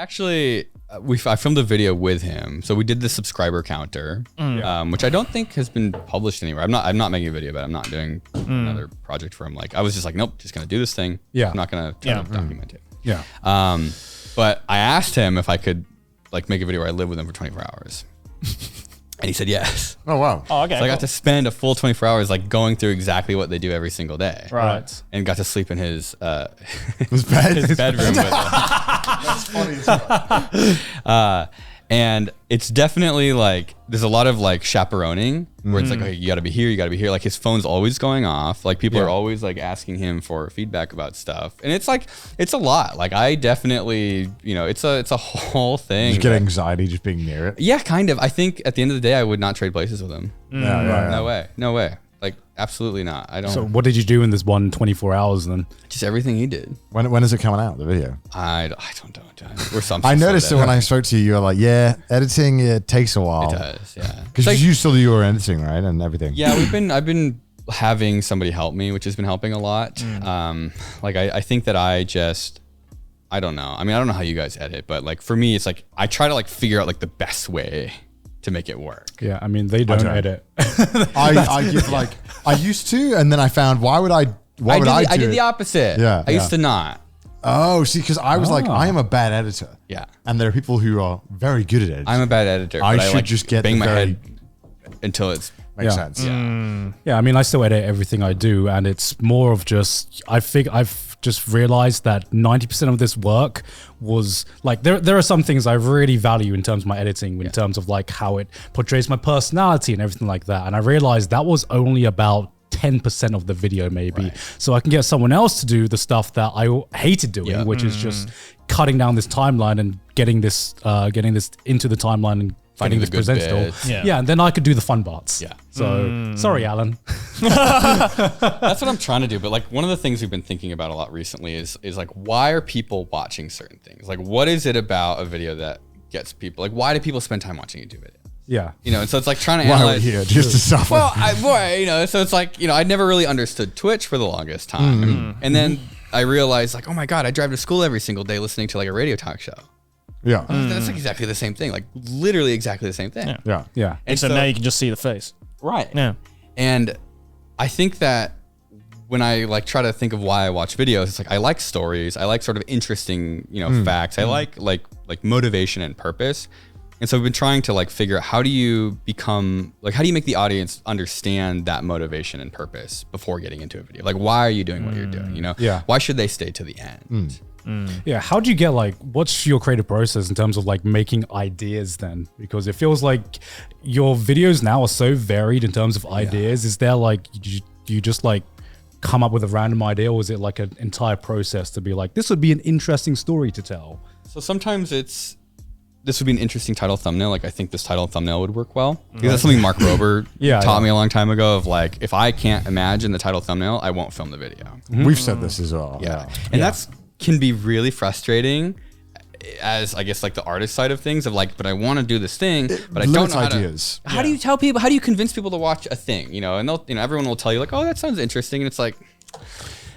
I filmed a video with him. So we did the subscriber counter, which I don't think has been published anywhere. I'm not making a video, but I'm not doing another project for him. Like I was just like, nope, just gonna do this thing. Yeah. I'm not gonna try to document it. Yeah. But I asked him if I could like make a video where I live with him for 24 hours. And he said yes. Oh, wow. Oh, okay. So I got to spend a full 24 hours like going through exactly what they do every single day. Right. And got to sleep in his His bed. his bedroom with him. That's funny as well. And it's definitely like, there's a lot of like chaperoning where it's like, okay, you gotta be here, you gotta be here. Like his phone's always going off. Like people are always like asking him for feedback about stuff. And it's like, it's a lot. Like I definitely, it's a whole thing. You get anxiety just being near it. Yeah, kind of. I think at the end of the day, I would not trade places with him. Yeah. No way. Like absolutely not. I don't. So what did you do in this 24 hours then? Just everything he did. When is it coming out, the video? I don't know. We're some. I noticed it when I spoke to you. You were like, yeah, editing, it takes a while. It does, yeah. Because you still do your editing, right? And everything. Yeah, I've been having somebody help me, which has been helping a lot. Like I think that I don't know. I mean, I don't know how you guys edit, but like for me, it's like I try to like figure out like the best way to make it work. Yeah, I mean, they don't edit. I give like, I used to, and then I found, I did the opposite. Yeah. I used to not. Oh, see, because I was like, I am a bad editor. Yeah. And there are people who are very good at editing. I'm a bad editor. I but should like just get bang the my very- head until it's Makes sense. Yeah, I mean, I still edit everything I do, and it's more of just, I've just realized that 90% of this work was like, there are some things I really value in terms of my editing, in terms of like how it portrays my personality and everything like that. And I realized that was only about 10% of the video maybe. Right. So I can get someone else to do the stuff that I hated doing, which is just cutting down this timeline and getting this into the timeline and finding getting the this good presentable. bits. Yeah, and then I could do the fun parts. Yeah. So sorry, Alan. That's what I'm trying to do. But like one of the things we've been thinking about a lot recently is like, why are people watching certain things? Like what is it about a video that gets people? Like why do people spend time watching YouTube videos? Yeah. And so it's like trying to Why analyze. are we here? Just to suffer. Well, so it's like, I never really understood Twitch for the longest time. And then I realized like, oh my God, I drive to school every single day listening to like a radio talk show. Yeah. That's like exactly the same thing. Like literally exactly the same thing. Yeah. And so now you can just see the face. Right. Yeah. And I think that when I like try to think of why I watch videos, it's like I like stories. I like sort of interesting, facts. I like motivation and purpose. And so we've been trying to like figure out how do you make the audience understand that motivation and purpose before getting into a video? Like why are you doing what you're doing? Yeah. Why should they stay to the end? Yeah, how do you get what's your creative process in terms of like making ideas then? Because it feels like your videos now are so varied in terms of ideas. Is there like, do you just like come up with a random idea, or is it like an entire process to be like, this would be an interesting story to tell? So sometimes this would be an interesting title thumbnail. Like I think this title thumbnail would work well. Because that's something Mark Rober taught me a long time ago of like, if I can't imagine the title thumbnail, I won't film the video. We've said this as well. Yeah. And that's can be really frustrating as I guess like the artist side of things of like, but I want to do this thing, but I don't know ideas. How do you tell people, how do you convince people to watch a thing, and they'll, everyone will tell you like, oh, that sounds interesting. And it's like,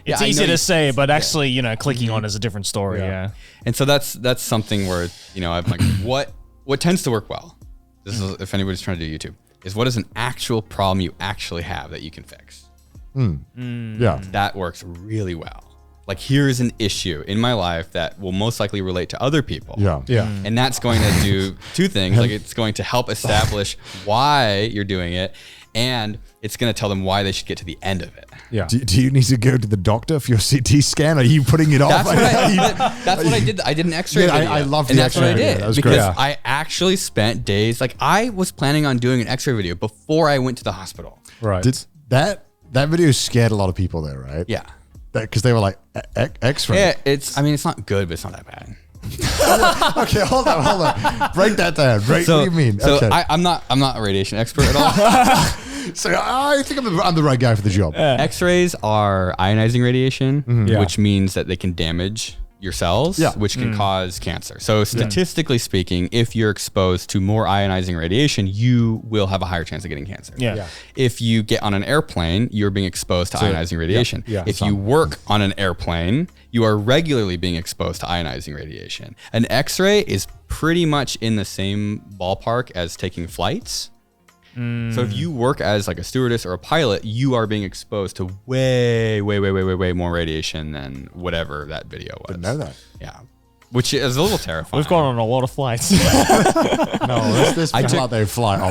it's easy to say, but actually, clicking on is a different story. Yeah. And so that's something where, I'm like, what tends to work well, this is if anybody's trying to do YouTube, is what is an actual problem you actually have that you can fix? Yeah. That works really well. Like here's an issue in my life that will most likely relate to other people. Yeah. And that's going to do two things. Like it's going to help establish why you're doing it, and it's going to tell them why they should get to the end of it. Yeah. Do you need to go to the doctor for your CT scan? Are you putting it off? That's what I did. I did an X-ray video. I love the and that's X-ray what I video. did. That was because great. I actually spent days, like I was planning on doing an X-ray video before I went to the hospital. Right. That video scared a lot of people though, right? Yeah. Because they were like, X-ray. Yeah, it's not good, but it's not that bad. Okay, hold on. Break that down. What do you mean? So okay. I'm not a radiation expert at all. So I think I'm the right guy for the job. X-rays are ionizing radiation, Yeah. which means that they can damage your cells, which can cause cancer. So statistically speaking, if you're exposed to more ionizing radiation, you will have a higher chance of getting cancer. Yeah. If you get on an airplane, you're being exposed to ionizing radiation. If you work on an airplane, you are regularly being exposed to ionizing radiation. An X-ray is pretty much in the same ballpark as taking flights. So if you work as like a stewardess or a pilot, you are being exposed to way more radiation than whatever that video was. Didn't know that. Yeah. Which is a little terrifying. We've gone on a lot of flights. No, this people out there fly a lot.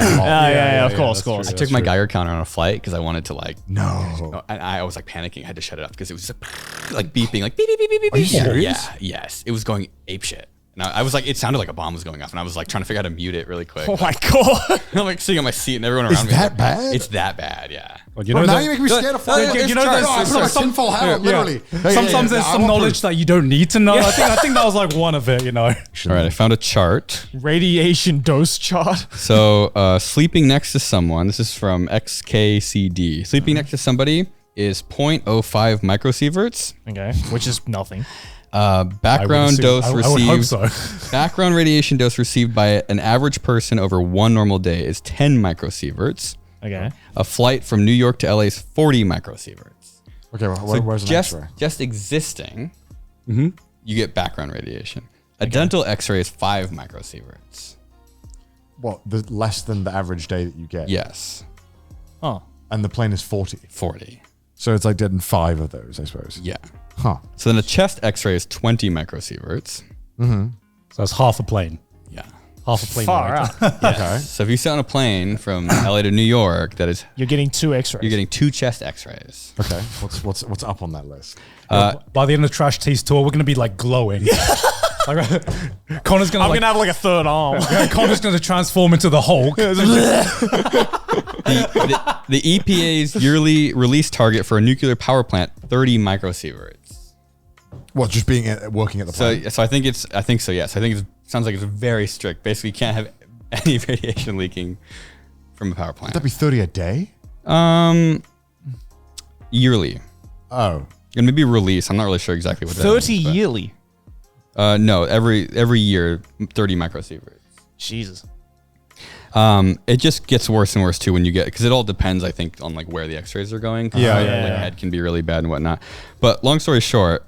Yeah, of course. I took my Geiger counter on a flight because I wanted to like. No. And I was like panicking. I had to shut it off because it was just like beeping, like beep, beep, beep, beep, beep. Are you serious? Yeah, yes. It was going apeshit. And I was like, it sounded like a bomb was going off, and I was like trying to figure out how to mute it really quick. Oh my God. I'm like sitting on my seat, and everyone around me. Is that like, bad? It's that bad, yeah. Well, you Well, know now that- you make me scared of flying. you know, there's I put on a tinfoil hat, literally. Sometimes there's some knowledge that you don't need to know. I think that was like one of it, you know. All right, I found a chart. Radiation dose chart. So sleeping next to someone, this is from XKCD. Sleeping next to somebody is 0.05 microsieverts. Okay, which is nothing. Background dose I would received. hope so. Background radiation dose received by an average person over one normal day is 10 microsieverts. Okay. A flight from New York to LA is 40 microsieverts. Okay, well, So where's an just, X-ray? just existing, you get background radiation. A dental X-ray is 5 microsieverts. What, less than the average day that you get? Yes, Oh. And the plane is 40. 40. So it's like getting 5 of those, I suppose. Yeah. Huh. So then a chest X-ray is 20 microsieverts. So that's half a plane. Yeah. Half a plane. Far ride. out. Okay. So if you sit on a plane from LA to New York, that is You're getting 2 X-rays. you're getting 2 chest X-rays. Okay. What's up on that list? By the end of the Trash Tease tour, we're going to be like glowing. Like, Connor's going I'm to gonna have like a third arm. Connor's going to transform into the Hulk. The EPA's yearly release target for a nuclear power plant, 30 microsieverts. What, just being working at the plant? So I think so. Yes, I think it sounds like it's very strict. Basically, you can't have any radiation leaking from a power plant. Would that be 30 a day? Yearly, Oh. and maybe release. I'm not really sure exactly what that 30 means, but- yearly. No, every year, 30 microsieverts. Jesus. It just gets worse and worse too when you get, because it all depends, I think, on like where the X-rays are going. Yeah, Like, yeah. head can be really bad and whatnot. But long story short,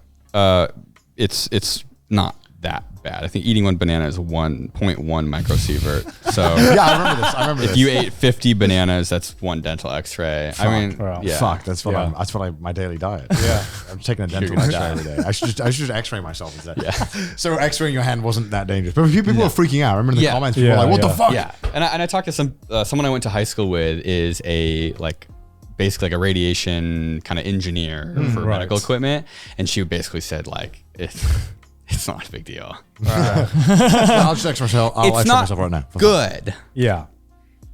it's not that bad. I think eating one banana is 1.1 microsievert. So Yeah, I remember this. if you ate 50 bananas, that's 1 dental X-ray. I mean, Wow. yeah. Fuck, that's what Yeah. my daily diet. Yeah. I'm taking a dental gonna X-ray die. every day. I should just X-ray myself instead. Yeah. So X-raying your hand wasn't that dangerous. But people were freaking out. I remember in the Yeah. comments, people were Yeah, like, what the yeah. fuck? Yeah, and I talked to someone I went to high school with is basically like a radiation kind of engineer for right. medical equipment, and she basically said like it's not a big deal. I'll just X-ray myself. I'll It's X-ray not myself right now. good, Yeah.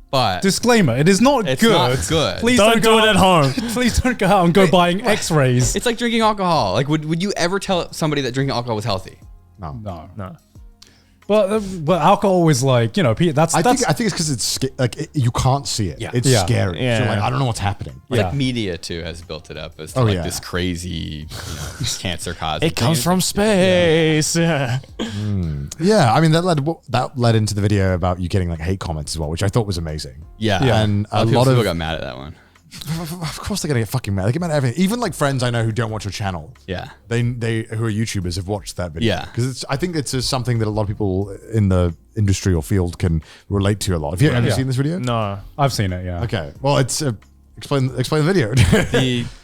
but Disclaimer: it is not It's good. not good. Please Don't go do it at home. Please don't go out and go buying X-rays. it's like drinking alcohol. Like, would you ever tell somebody that drinking alcohol was healthy? No. No. But alcohol is like, you know, that's I think it's because it's you can't see it. Yeah. It's Yeah. scary. So Yeah. you're like, I don't know what's happening. Yeah. Like media too has built it up as to Oh, like yeah. this crazy, cancer causing. It comes from space. Yeah. Yeah, I mean that led into the video about you getting like hate comments as well, which I thought was amazing. Yeah, Yeah. And a a lot lot of people of got mad at that one. Of course they're gonna get fucking mad. They get mad at everything. Even like friends I know who don't watch your channel. Yeah. They who are YouTubers have watched that video. Yeah. Because I think it's something that a lot of people in the industry or field can relate to a lot. Have you Yeah. seen this video? No. I've seen it. Yeah. Okay. Well, it's explain the video.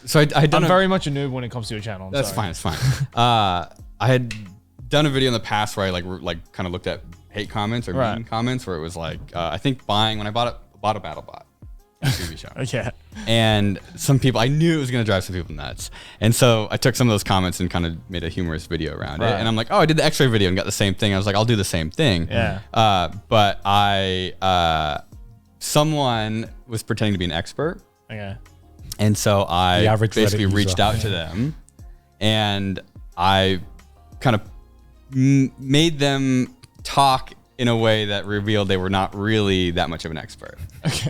So I had done I'm very much a noob when it comes to your channel. I'm That's sorry. fine. It's fine. I had done a video in the past where I like kind of looked at hate comments or Right. mean comments where it was like I think when I bought a BattleBot TV show, Yeah. and some people, I knew it was gonna drive some people nuts, and so I took some of those comments and kind of made a humorous video around it. Right. And I'm like, oh, I did the X-ray video and got the same thing. I was like, I'll do the same thing. Yeah. But someone was pretending to be an expert. Okay. And so I The average basically Reddit reached user. out to them, and I kind of made them talk in a way that revealed they were not really that much of an expert.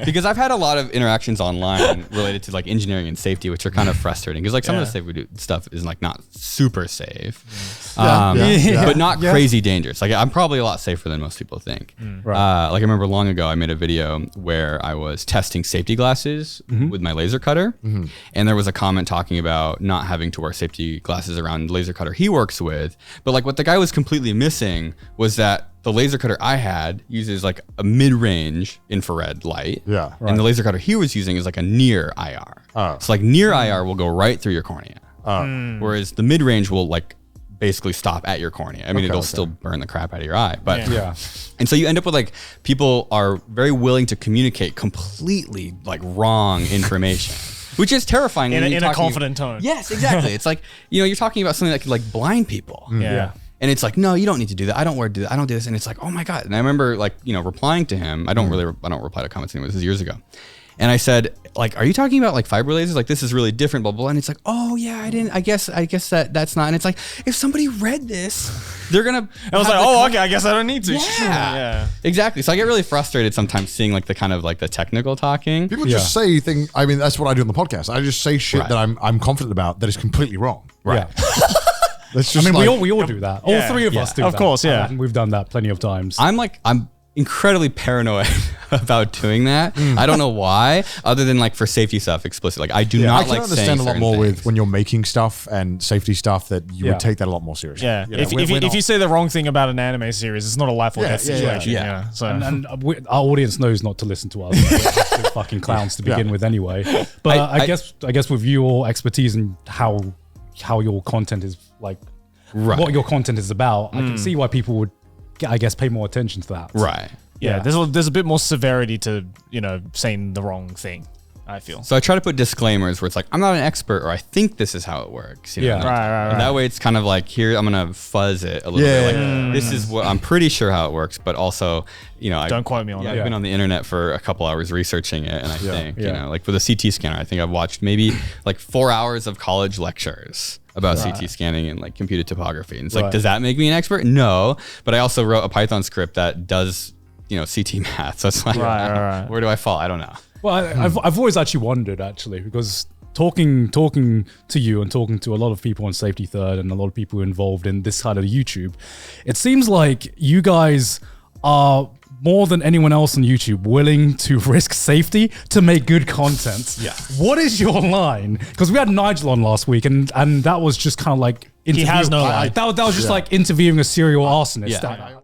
Because I've had a lot of interactions online related to like engineering and safety, which are kind of frustrating. Because like some of the stuff is like not super safe, but not crazy dangerous. Like I'm probably a lot safer than most people think. Like I remember long ago, I made a video where I was testing safety glasses with my laser cutter, and there was a comment talking about not having to wear safety glasses around the laser cutter he works with. But like what the guy was completely missing was that the laser cutter I had uses like a mid-range infrared light. Yeah. And the laser cutter he was using is like a near IR. So like near IR will go right through your cornea. Whereas the mid-range will like basically stop at your cornea. I mean, it'll still burn the crap out of your eye. But and so you end up with like people are very willing to communicate completely like wrong information. Which is terrifying. In a confident tone. Yes, exactly. It's like, you know, you're talking about something that could like blind people. And it's like, no, you don't need to do that. I don't do that. I don't do this. And it's like, oh my God. And I remember like, you know, replying to him. I don't reply to comments anymore. This is years ago. And I said, like, are you talking about like fiber lasers? Like this is really different, blah, blah, blah. And it's like, oh yeah, I guess that's not. And it's like, if somebody read this, they're going to. I was like, oh, okay, I guess I don't need to. Yeah. Exactly. So I get really frustrated sometimes seeing like the kind of like the technical talking. People just say things. I mean, that's what I do on the podcast. I just say shit that I'm confident about that is completely wrong. Right. That's just I mean, like, we all do that. All three of us do that. Of course, yeah. We've done that plenty of times. I'm incredibly paranoid about doing that. I don't know why, other than like for safety stuff explicit. Like I do not like saying I can understand a lot more things. with when you're making stuff and safety stuff that you would take that a lot more seriously. Yeah. If you say the wrong thing about an anime series, it's not a life or death situation. Yeah. So and our audience knows not to listen to us. We're fucking clowns to begin with anyway. But I guess with your expertise and how your content is like, what your content is about, I can see why people would, I guess, pay more attention to that. Right. Yeah. There's a bit more severity to, you know, saying the wrong thing, I feel. So I try to put disclaimers where it's like, I'm not an expert, or I think this is how it works. You know? Right. And that way it's kind of like, here, I'm going to fuzz it a little bit. Like, this is what I'm pretty sure how it works, but also, you know, don't quote me on that. I've been on the internet for a couple hours researching it. And I think, you know, like with a CT scanner, I think I've watched maybe like 4 hours of college lectures about CT scanning and like computed topography. And it's like, does that make me an expert? No. But I also wrote a Python script that does, you know, CT math. So it's like, where do I fall? I don't know. Well, I've always actually wondered, actually, because talking to you and talking to a lot of people on Safety Third and a lot of people involved in this side of YouTube, it seems like you guys are more than anyone else on YouTube willing to risk safety to make good content. Yeah. What is your line? Because we had Nigel on last week, and that was just kind of like He has no line. That was just like interviewing a serial arsonist. Yeah.